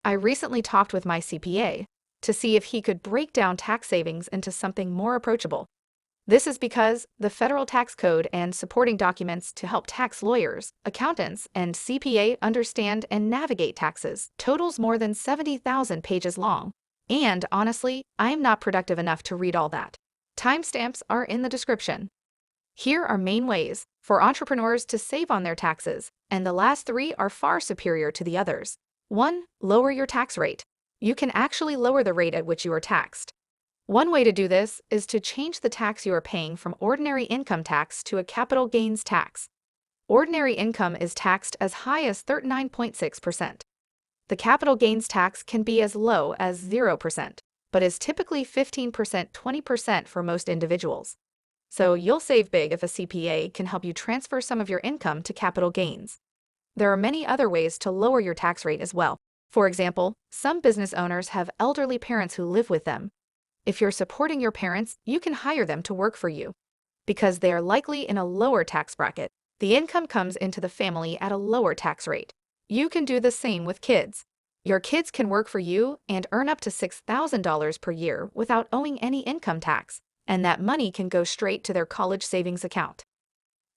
I recently talked with my CPA to see if he could break down tax savings into something more approachable. This is because the federal tax code and supporting documents to help tax lawyers, accountants, and CPA understand and navigate taxes totals more than 70,000 pages long. And honestly, I'm not productive enough to read all that. Timestamps are in the description. Here are main ways for entrepreneurs to save on their taxes, and the last three are far superior to the others. 1. Lower your tax rate. You can actually lower the rate at which you are taxed. One way to do this is to change the tax you are paying from ordinary income tax to a capital gains tax. Ordinary income is taxed as high as 39.6%. The capital gains tax can be as low as 0%, but is typically 15%, 20% for most individuals. So you'll save big if a CPA can help you transfer some of your income to capital gains. There are many other ways to lower your tax rate as well. For example, some business owners have elderly parents who live with them. If you're supporting your parents, you can hire them to work for you. Because they are likely in a lower tax bracket, the income comes into the family at a lower tax rate. You can do the same with kids. Your kids can work for you and earn up to $6,000 per year without owing any income tax, and that money can go straight to their college savings account.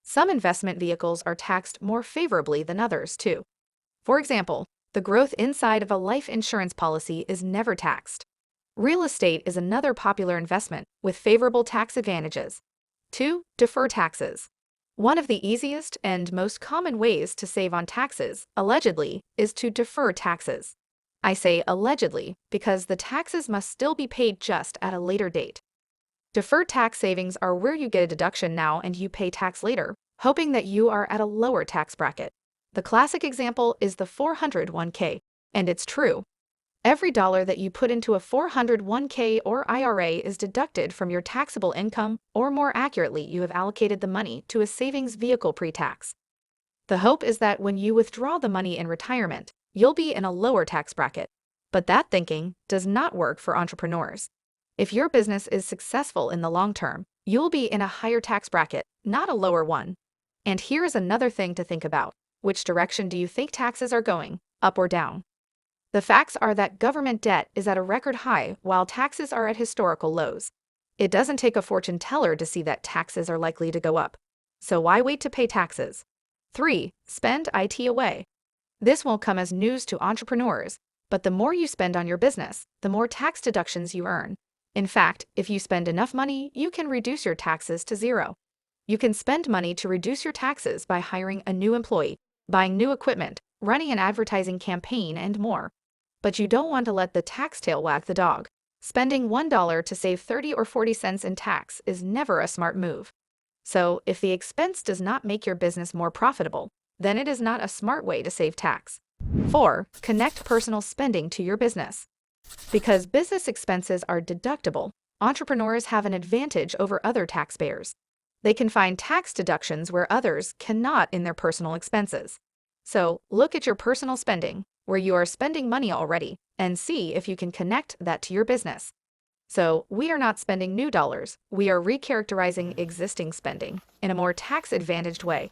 Some investment vehicles are taxed more favorably than others, too. For example, the growth inside of a life insurance policy is never taxed. Real estate is another popular investment with favorable tax advantages. 2. Defer taxes. One of the easiest and most common ways to save on taxes, allegedly, is to defer taxes. I say allegedly because the taxes must still be paid just at a later date. Deferred tax savings are where you get a deduction now and you pay tax later, hoping that you are at a lower tax bracket. The classic example is the 401k, and it's true. Every dollar that you put into a 401k or IRA is deducted from your taxable income, or more accurately, you have allocated the money to a savings vehicle pre-tax. The hope is that when you withdraw the money in retirement, you'll be in a lower tax bracket. But that thinking does not work for entrepreneurs. If your business is successful in the long term, you'll be in a higher tax bracket, not a lower one. And here's another thing to think about. Which direction do you think taxes are going, up or down? The facts are that government debt is at a record high while taxes are at historical lows. It doesn't take a fortune teller to see that taxes are likely to go up. So why wait to pay taxes? 3. Spend it away. This won't come as news to entrepreneurs, but the more you spend on your business, the more tax deductions you earn. In fact, if you spend enough money, you can reduce your taxes to zero. You can spend money to reduce your taxes by hiring a new employee, buying new equipment, running an advertising campaign, and more. But you don't want to let the tax tail wag the dog. Spending $1 to save 30 or 40 cents in tax is never a smart move. So, if the expense does not make your business more profitable, then it is not a smart way to save tax. 4. Connect personal spending to your business. Because business expenses are deductible, entrepreneurs have an advantage over other taxpayers. They can find tax deductions where others cannot in their personal expenses. So, look at your personal spending, where you are spending money already, and see if you can connect that to your business. So, we are not spending new dollars, we are recharacterizing existing spending in a more tax-advantaged way.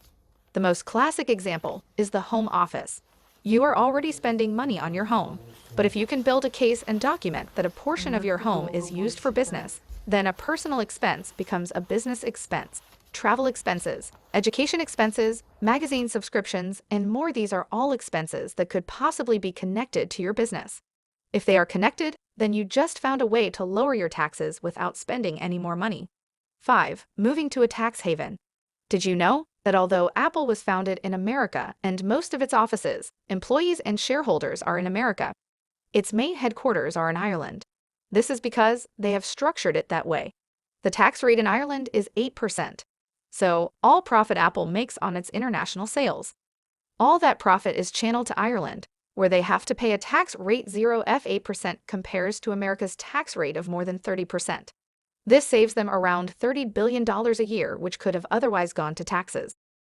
The most classic example is the home office. You are already spending money on your home, but if you can build a case and document that a portion of your home is used for business, then a personal expense becomes a business expense. Travel expenses, education expenses, magazine subscriptions, and more. These are all expenses that could possibly be connected to your business. If they are connected, then you just found a way to lower your taxes without spending any more money. 5. Moving to a tax haven. Did you know that although Apple was founded in America and most of its offices, employees, and shareholders are in America, its main headquarters are in Ireland? This is because they have structured it that way. The tax rate in Ireland is 8%. So, all profit Apple makes on its international sales, all that profit is channeled to Ireland, where they have to pay a tax rate 0.8% compares to America's tax rate of more than 30%. This saves them around $30 billion a year, which could have otherwise gone to taxes.